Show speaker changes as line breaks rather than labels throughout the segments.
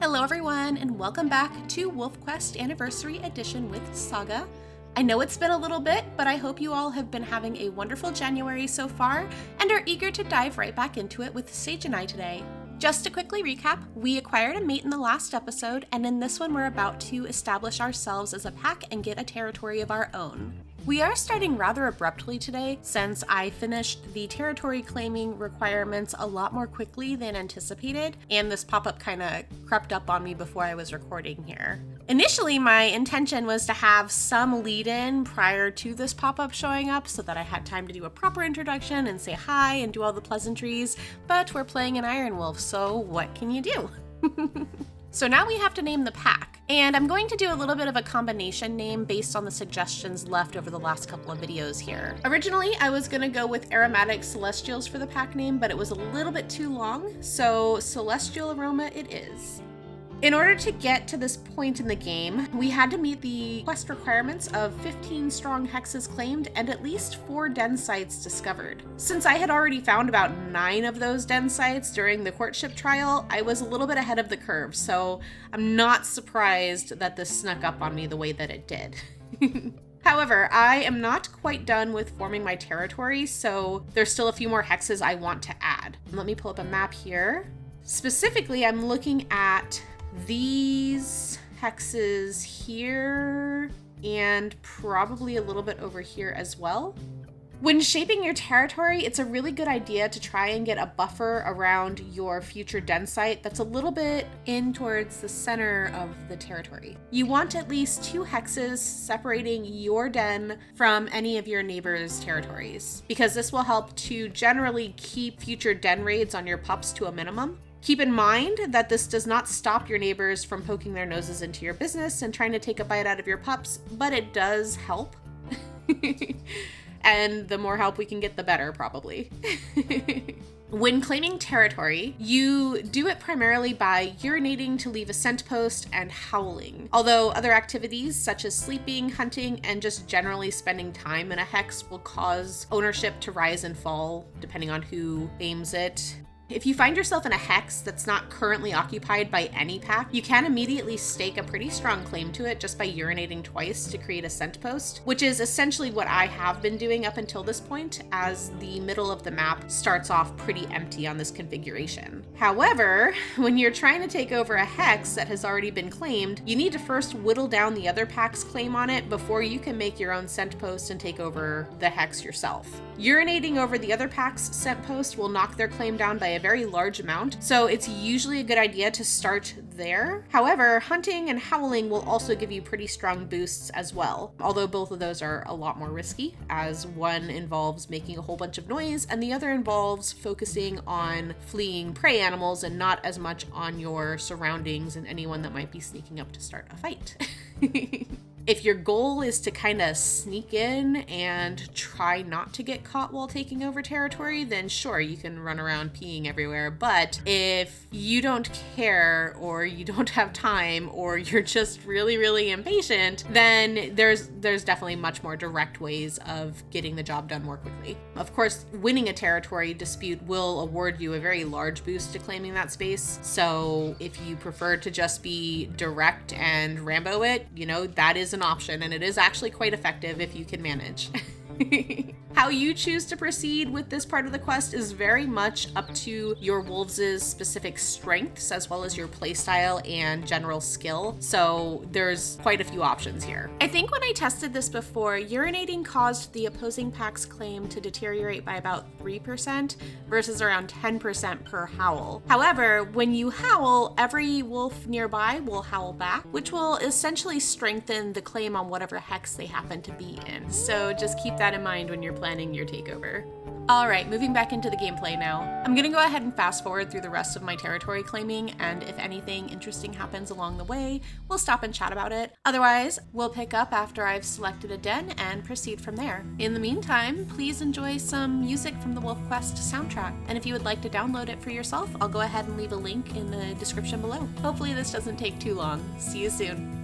Hello everyone, and welcome back to WolfQuest Anniversary Edition with Saga. I know it's been a little bit, but I hope you all have been having a wonderful January so far and are eager to dive right back into it with Sage and I today. Just to quickly recap, we acquired a mate in the last episode, and in this one we're about to establish ourselves as a pack and get a territory of our own. We are starting rather abruptly today, since I finished the territory claiming requirements a lot more quickly than anticipated, and this pop-up kind of crept up on me before I was recording here. Initially, my intention was to have some lead-in prior to this pop-up showing up so that I had time to do a proper introduction and say hi and do all the pleasantries, but we're playing an Iron Wolf, so what can you do? So now we have to name the pack, and I'm going to do a little bit of a combination name based on the suggestions left over the last couple of videos here. Originally, I was going to go with Aromatic Celestials for the pack name, but it was a little bit too long, so Celestial Aroma it is. In order to get to this point in the game, we had to meet the quest requirements of 15 strong hexes claimed and at least 4 den sites discovered. Since I had already found about 9 of those den sites during the courtship trial, I was a little bit ahead of the curve, so I'm not surprised that this snuck up on me the way that it did. However, I am not quite done with forming my territory, so there's still a few more hexes I want to add. Let me pull up a map here. Specifically, I'm looking at these hexes here and probably a little bit over here as well. When shaping your territory, it's a really good idea to try and get a buffer around your future den site that's a little bit in towards the center of the territory. You want at least 2 hexes separating your den from any of your neighbors' territories, because this will help to generally keep future den raids on your pups to a minimum. Keep in mind that this does not stop your neighbors from poking their noses into your business and trying to take a bite out of your pups, but it does help. And the more help we can get, the better, probably. When claiming territory, you do it primarily by urinating to leave a scent post and howling. Although other activities such as sleeping, hunting, and just generally spending time in a hex will cause ownership to rise and fall depending on who aims it. If you find yourself in a hex that's not currently occupied by any pack, you can immediately stake a pretty strong claim to it just by urinating twice to create a scent post, which is essentially what I have been doing up until this point, as the middle of the map starts off pretty empty on this configuration. However, when you're trying to take over a hex that has already been claimed, you need to first whittle down the other pack's claim on it before you can make your own scent post and take over the hex yourself. Urinating over the other pack's scent post will knock their claim down by a very large amount, so it's usually a good idea to start there. However, hunting and howling will also give you pretty strong boosts as well, although both of those are a lot more risky, as one involves making a whole bunch of noise and the other involves focusing on fleeing prey animals and not as much on your surroundings and anyone that might be sneaking up to start a fight. If your goal is to kind of sneak in and try not to get caught while taking over territory, then sure, you can run around peeing everywhere. But if you don't care, or you don't have time, or you're just really, really impatient, then there's definitely much more direct ways of getting the job done more quickly. Of course, winning a territory dispute will award you a very large boost to claiming that space. So if you prefer to just be direct and Rambo it, that is an option, and it is actually quite effective if you can manage. How you choose to proceed with this part of the quest is very much up to your wolves' specific strengths, as well as your playstyle and general skill, so there's quite a few options here. I think when I tested this before, urinating caused the opposing pack's claim to deteriorate by about 3% versus around 10% per howl. However, when you howl, every wolf nearby will howl back, which will essentially strengthen the claim on whatever hex they happen to be in. So just keep that in mind when you're planning your takeover. Alright, moving back into the gameplay now. I'm gonna go ahead and fast forward through the rest of my territory claiming, and if anything interesting happens along the way, we'll stop and chat about it. Otherwise, we'll pick up after I've selected a den and proceed from there. In the meantime, please enjoy some music from the WolfQuest soundtrack, and if you would like to download it for yourself, I'll go ahead and leave a link in the description below. Hopefully this doesn't take too long. See you soon.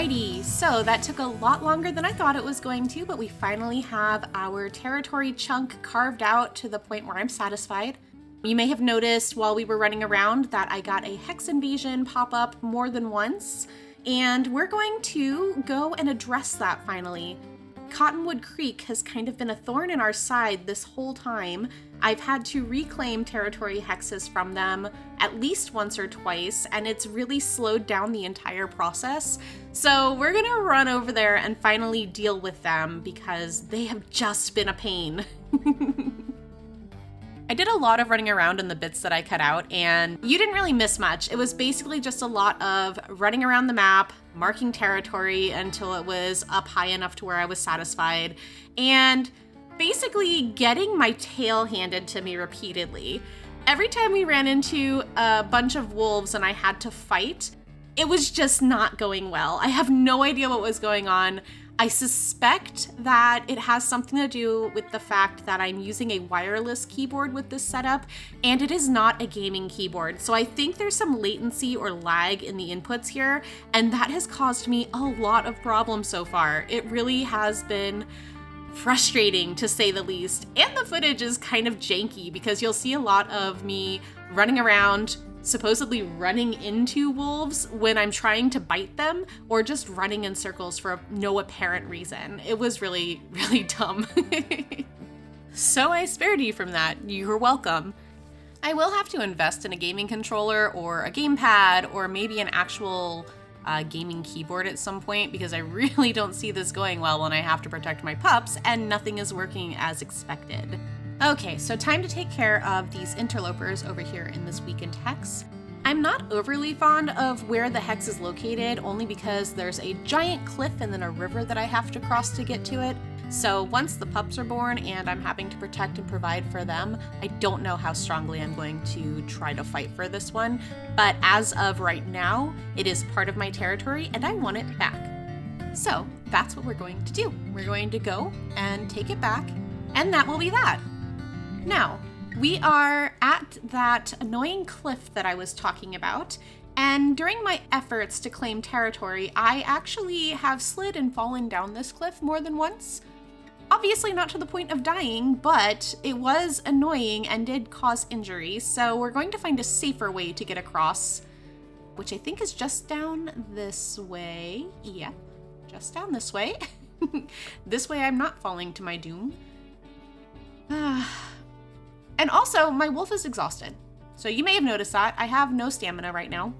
Alrighty, so that took a lot longer than I thought it was going to, but we finally have our territory chunk carved out to the point where I'm satisfied. You may have noticed while we were running around that I got a hex invasion pop up more than once, and we're going to go and address that finally. Cottonwood Creek has kind of been a thorn in our side this whole time. I've had to reclaim territory hexes from them at least once or twice, and it's really slowed down the entire process. So we're gonna run over there and finally deal with them because they have just been a pain. I did a lot of running around in the bits that I cut out, and you didn't really miss much. It was basically just a lot of running around the map, marking territory until it was up high enough to where I was satisfied, and basically getting my tail handed to me repeatedly. Every time we ran into a bunch of wolves and I had to fight, it was just not going well. I have no idea what was going on. I suspect that it has something to do with the fact that I'm using a wireless keyboard with this setup, and it is not a gaming keyboard. So I think there's some latency or lag in the inputs here, and that has caused me a lot of problems so far. It really has been frustrating, to say the least. And the footage is kind of janky because you'll see a lot of me running around, supposedly running into wolves when I'm trying to bite them, or just running in circles for no apparent reason. It was really, really dumb. So I spared you from that. You're welcome. I will have to invest in a gaming controller or a gamepad or maybe an actual gaming keyboard at some point, because I really don't see this going well when I have to protect my pups and nothing is working as expected. Okay, so time to take care of these interlopers over here in this weekend hex. I'm not overly fond of where the hex is located, only because there's a giant cliff and then a river that I have to cross to get to it. So once the pups are born and I'm having to protect and provide for them, I don't know how strongly I'm going to try to fight for this one. But as of right now, it is part of my territory and I want it back. So that's what we're going to do. We're going to go and take it back, and that will be that. Now, we are at that annoying cliff that I was talking about, and during my efforts to claim territory, I actually have slid and fallen down this cliff more than once. Obviously not to the point of dying, but it was annoying and did cause injury, so we're going to find a safer way to get across, which I think is just down this way. Yeah, just down this way. This way I'm not falling to my doom. And also, my wolf is exhausted. So you may have noticed that. I have no stamina right now,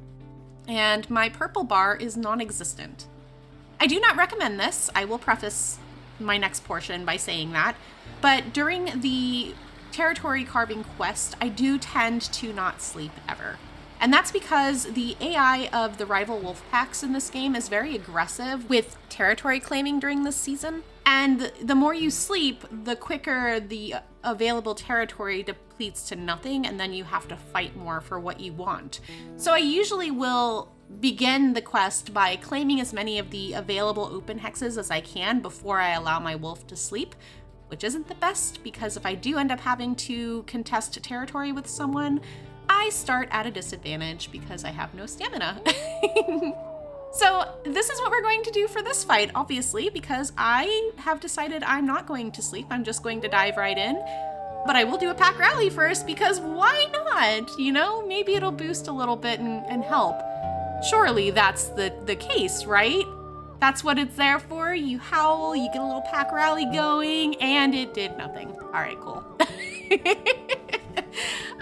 and my purple bar is non-existent. I do not recommend this. I will preface my next portion by saying that. But during the territory carving quest, I do tend to not sleep ever. And that's because the AI of the rival wolf packs in this game is very aggressive with territory claiming during this season. And the more you sleep, the quicker the available territory depletes to nothing, and then you have to fight more for what you want. So I usually will begin the quest by claiming as many of the available open hexes as I can before I allow my wolf to sleep, which isn't the best, because if I do end up having to contest territory with someone, I start at a disadvantage because I have no stamina. So this is what we're going to do for this fight, obviously, because I have decided I'm not going to sleep. I'm just going to dive right in. But I will do a pack rally first, because why not? You know, maybe it'll boost a little bit and help. Surely that's the case, right? That's what it's there for. You howl, you get a little pack rally going, and it did nothing. All right, cool.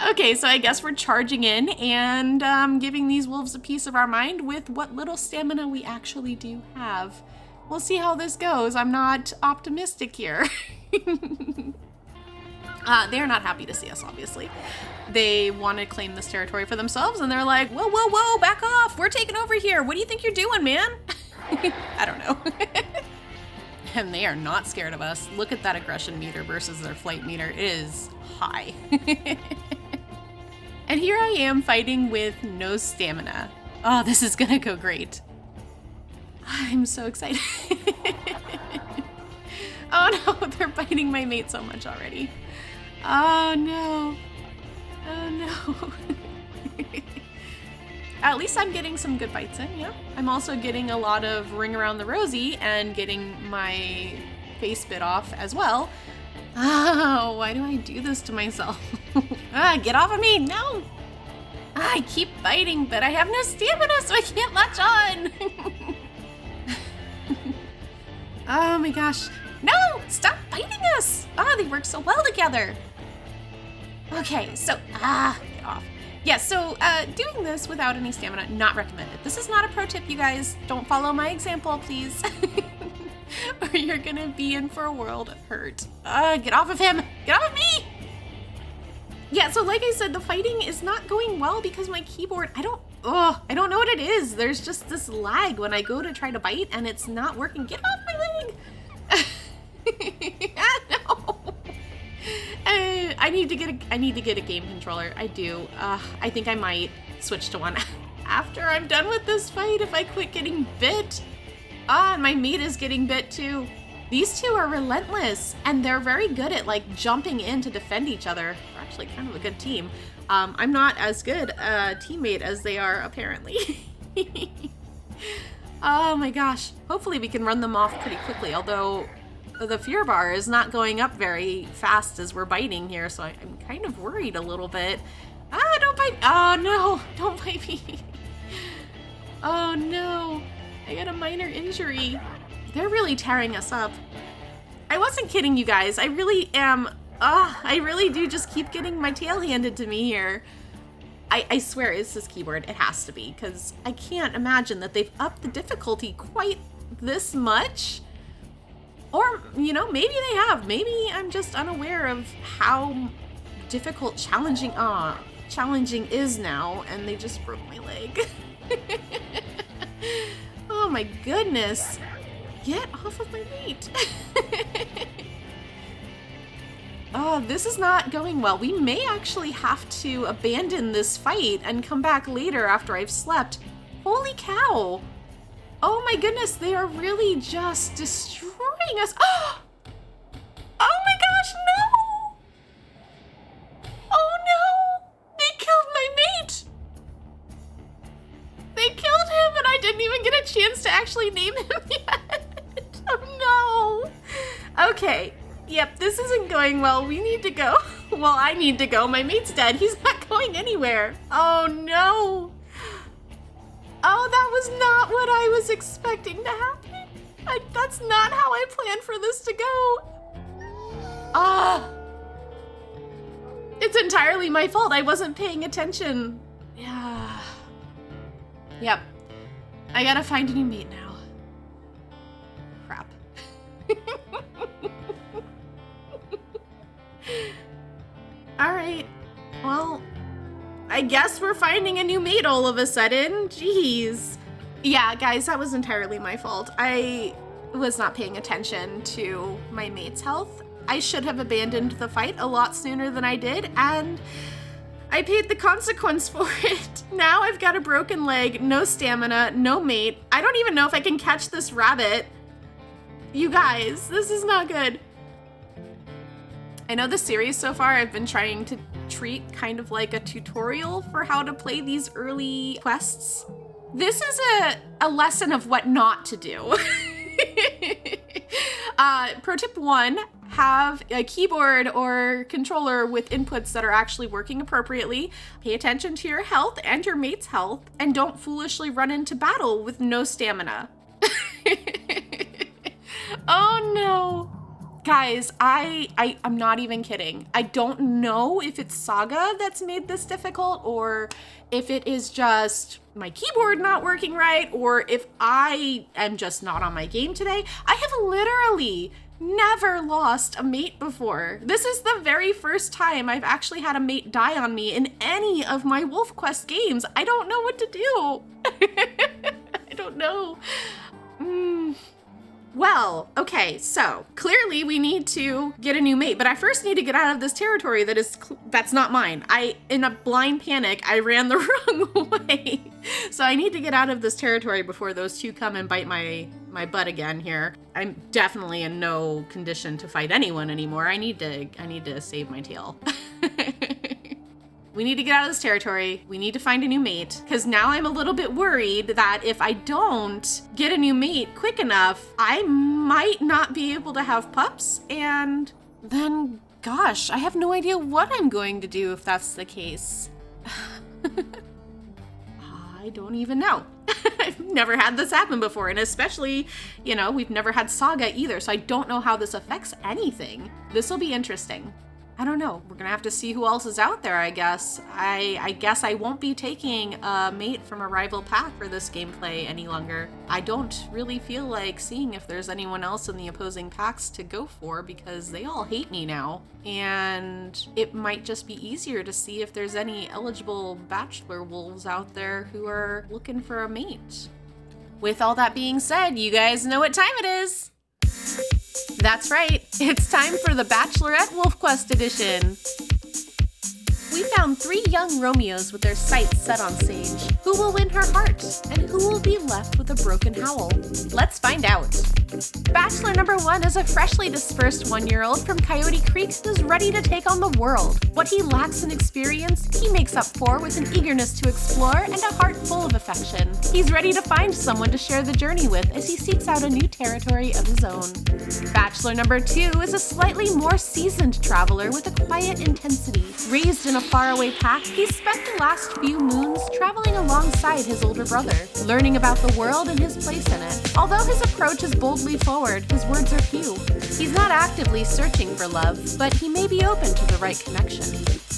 Okay, so I guess we're charging in and giving these wolves a piece of our mind with what little stamina we actually do have. We'll see how this goes. I'm not optimistic here. They're not happy to see us, obviously. They want to claim this territory for themselves, and they're like, whoa, whoa, whoa, back off. We're taking over here. What do you think you're doing, man? I don't know. And they are not scared of us. Look at that aggression meter versus their flight meter. It is high. And here I am fighting with no stamina. Oh, this is gonna go great. I'm so excited. Oh no, they're biting my mate so much already. Oh no. Oh no. At least I'm getting some good bites in, yeah. I'm also getting a lot of ring around the rosy and getting my face bit off as well. Oh, why do I do this to myself? Get off of me, no! I keep biting, but I have no stamina, so I can't latch on. Oh my gosh. No, stop biting us. They work so well together. Okay, so, get off. Yeah, so doing this without any stamina, not recommended. This is not a pro tip, you guys. Don't follow my example, please. Or you're gonna be in for a world of hurt. Get off of him! Get off of me! Yeah, so like I said, the fighting is not going well because my keyboard, I don't know what it is. There's just this lag when I go to try to bite and it's not working. Get off my leg! No! I need to get a game controller. I do. I think I might switch to one after I'm done with this fight if I quit getting bit. And my mate is getting bit too. These two are relentless and they're very good at like jumping in to defend each other. They're actually kind of a good team. I'm not as good a teammate as they are apparently. Oh my gosh. Hopefully we can run them off pretty quickly, although the fear bar is not going up very fast as we're biting here, so I'm kind of worried a little bit. Don't bite. Oh no, don't bite me. Oh no, I got a minor injury. They're really tearing us up. I wasn't kidding, you guys. I really am. I really do just keep getting my tail handed to me here. I swear it's this keyboard. It has to be, because I can't imagine that they've upped the difficulty quite this much. Or, you know, maybe they have. Maybe I'm just unaware of how difficult challenging is now, and they just broke my leg. Oh my goodness. Get off of my mate. Oh, this is not going well. We may actually have to abandon this fight and come back later after I've slept. Holy cow. Oh my goodness, they are really just destroying us. Oh my gosh, no! Oh no! They killed my mate! They killed him and I didn't even get a chance to actually name him yet. Oh no! Okay, yep, this isn't going well. We need to go. Well, I need to go. My mate's dead. He's not going anywhere. Oh no! Oh, that was not what I was expecting to happen. That's not how I planned for this to go. It's entirely my fault. I wasn't paying attention. Yeah. Yep. I gotta find a new mate now. Crap. All right. Well, I guess we're finding a new mate all of a sudden. Jeez. Yeah, guys, that was entirely my fault. I was not paying attention to my mate's health. I should have abandoned the fight a lot sooner than I did, and I paid the consequence for it. Now I've got a broken leg, no stamina, no mate. I don't even know if I can catch this rabbit. You guys, this is not good. I know the series so far I've been trying to treat kind of like a tutorial for how to play these early quests. This is a lesson of what not to do. Pro tip 1, have a keyboard or controller with inputs that are actually working appropriately. Pay attention to your health and your mate's health, and don't foolishly run into battle with no stamina. Oh no. Guys, I'm not even kidding. I don't know if it's Saga that's made this difficult, or if it is just my keyboard not working right, or if I am just not on my game today. I have literally never lost a mate before. This is the very first time I've actually had a mate die on me in any of my WolfQuest games. I don't know what to do. I don't know. Well, okay, so clearly we need to get a new mate, but I first need to get out of this territory that's not mine. In a blind panic, I ran the wrong way. So I need to get out of this territory before those two come and bite my butt again here. I'm definitely in no condition to fight anyone anymore. I need to save my tail. We need to get out of this territory. We need to find a new mate. Because now I'm a little bit worried that if I don't get a new mate quick enough, I might not be able to have pups. And then, gosh, I have no idea what I'm going to do if that's the case. I don't even know. I've never had this happen before. And especially, we've never had Saga either. So I don't know how this affects anything. This will be interesting. I don't know. We're going to have to see who else is out there, I guess. I guess I won't be taking a mate from a rival pack for this gameplay any longer. I don't really feel like seeing if there's anyone else in the opposing packs to go for because they all hate me now. And it might just be easier to see if there's any eligible bachelor wolves out there who are looking for a mate. With all that being said, you guys know what time it is. That's right, it's time for the Bachelorette WolfQuest edition. We found 3 young Romeos with their sights set on Sage. Who will win her heart? And who will be left with a broken howl? Let's find out. Bachelor number 1 is a freshly dispersed 1-year-old from Coyote Creek who's ready to take on the world. What he lacks in experience, he makes up for with an eagerness to explore and a heart full of affection. He's ready to find someone to share the journey with as he seeks out a new territory of his own. Bachelor number 2 is a slightly more seasoned traveler with a quiet intensity. Raised in a faraway pack, he's spent the last few moons traveling alongside his older brother, learning about the world and his place in it. Although his approach is boldly forward, his words are few. He's not actively searching for love, but he may be open to the right connection.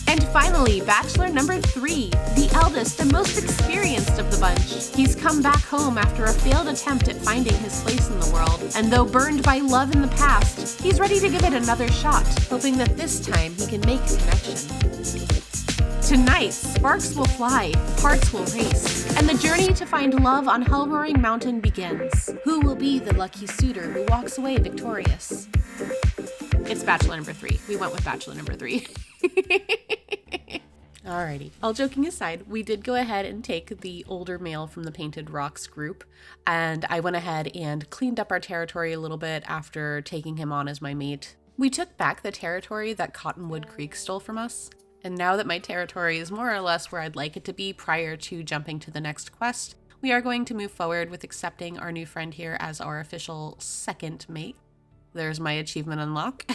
And finally, Bachelor number 3, the eldest and most experienced of the bunch. He's come back home after a failed attempt at finding his place in the world, and though burned by love in the past, he's ready to give it another shot, hoping that this time he can make a connection. Tonight, sparks will fly, hearts will race, and the journey to find love on Hellroaring Mountain begins. Who will be the lucky suitor who walks away victorious? It's Bachelor number 3. We went with Bachelor number 3. Alrighty. All joking aside, we did go ahead and take the older male from the Painted Rocks group, and I went ahead and cleaned up our territory a little bit after taking him on as my mate. We took back the territory that Cottonwood Creek stole from us. And now that my territory is more or less where I'd like it to be prior to jumping to the next quest, we are going to move forward with accepting our new friend here as our official second mate. There's my achievement unlock.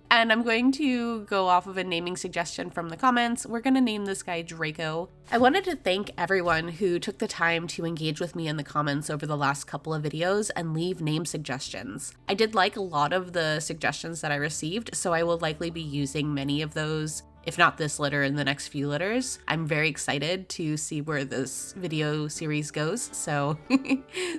And I'm going to go off of a naming suggestion from the comments. We're going to name this guy Draco. I wanted to thank everyone who took the time to engage with me in the comments over the last couple of videos and leave name suggestions. I did like a lot of the suggestions that I received, so I will likely be using many of those, if not this litter, in the next few litters. I'm very excited to see where this video series goes, so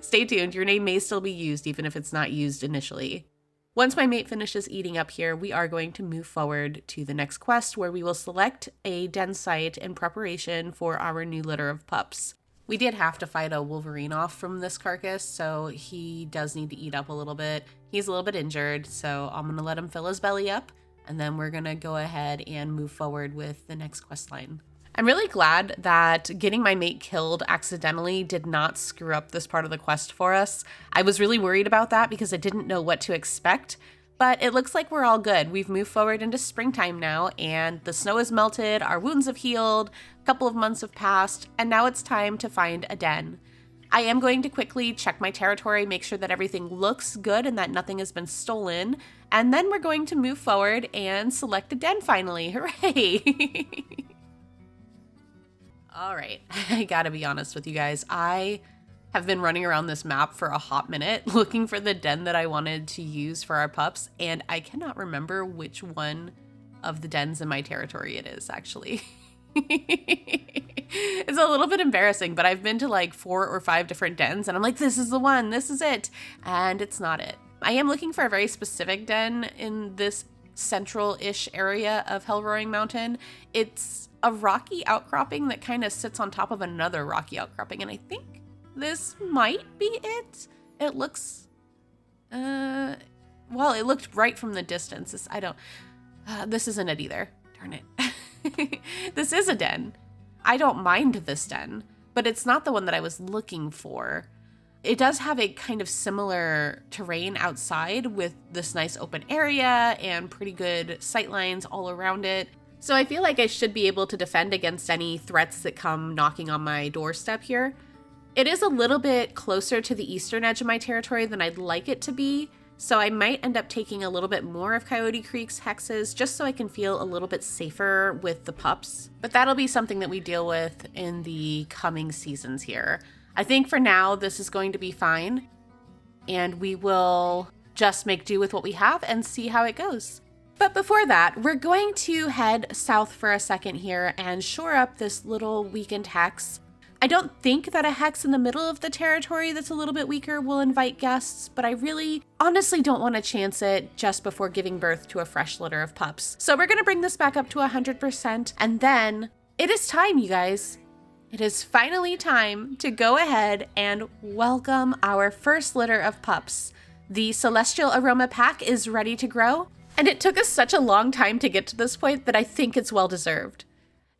stay tuned. Your name may still be used even if it's not used initially. Once my mate finishes eating up here, we are going to move forward to the next quest where we will select a den site in preparation for our new litter of pups. We did have to fight a Wolverine off from this carcass, so he does need to eat up a little bit. He's a little bit injured, so I'm going to let him fill his belly up, and then we're going to go ahead and move forward with the next quest line. I'm really glad that getting my mate killed accidentally did not screw up this part of the quest for us. I was really worried about that because I didn't know what to expect, but it looks like we're all good. We've moved forward into springtime now, and the snow has melted, our wounds have healed, a couple of months have passed, and now it's time to find a den. I am going to quickly check my territory, make sure that everything looks good and that nothing has been stolen, and then we're going to move forward and select a den finally. Hooray! All right, I gotta be honest with you guys. I have been running around this map for a hot minute looking for the den that I wanted to use for our pups, and I cannot remember which one of the dens in my territory it is, actually. It's a little bit embarrassing, but I've been to like 4 or 5 different dens, and I'm like, this is the one, this is it, and it's not it. I am looking for a very specific den in this central-ish area of Hellroaring Mountain. It's a rocky outcropping that kind of sits on top of another rocky outcropping, and I think this might be it. It looks, well, it looked right from the distance. This isn't it either. Darn it. This is a den. I don't mind this den, but it's not the one that I was looking for. It does have a kind of similar terrain outside with this nice open area and pretty good sight lines all around it. So I feel like I should be able to defend against any threats that come knocking on my doorstep here. It is a little bit closer to the eastern edge of my territory than I'd like it to be, so I might end up taking a little bit more of Coyote Creek's hexes just so I can feel a little bit safer with the pups. But that'll be something that we deal with in the coming seasons here. I think for now, this is going to be fine, and we will just make do with what we have and see how it goes. But before that, we're going to head south for a second here and shore up this little weakened hex. I don't think that a hex in the middle of the territory that's a little bit weaker will invite guests, but I really honestly don't want to chance it just before giving birth to a fresh litter of pups. So we're going to bring this back up to 100%, and then it is time, you guys. It is finally time to go ahead and welcome our first litter of pups. The Celestial Aroma Pack is ready to grow, and it took us such a long time to get to this point that I think it's well deserved.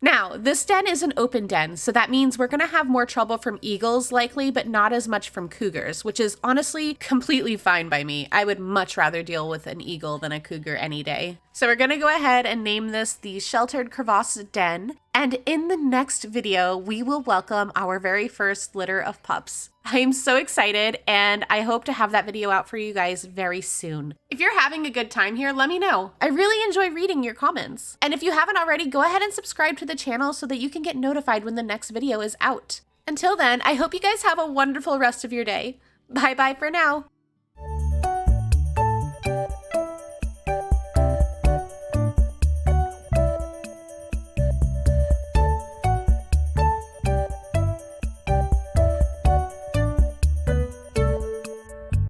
Now, this den is an open den, so that means we're going to have more trouble from eagles likely, but not as much from cougars, which is honestly completely fine by me. I would much rather deal with an eagle than a cougar any day. So we're going to go ahead and name this the Sheltered Crevasse Den, and in the next video, we will welcome our very first litter of pups. I am so excited, and I hope to have that video out for you guys very soon. If you're having a good time here, let me know. I really enjoy reading your comments. And if you haven't already, go ahead and subscribe to the channel so that you can get notified when the next video is out. Until then, I hope you guys have a wonderful rest of your day. Bye-bye for now.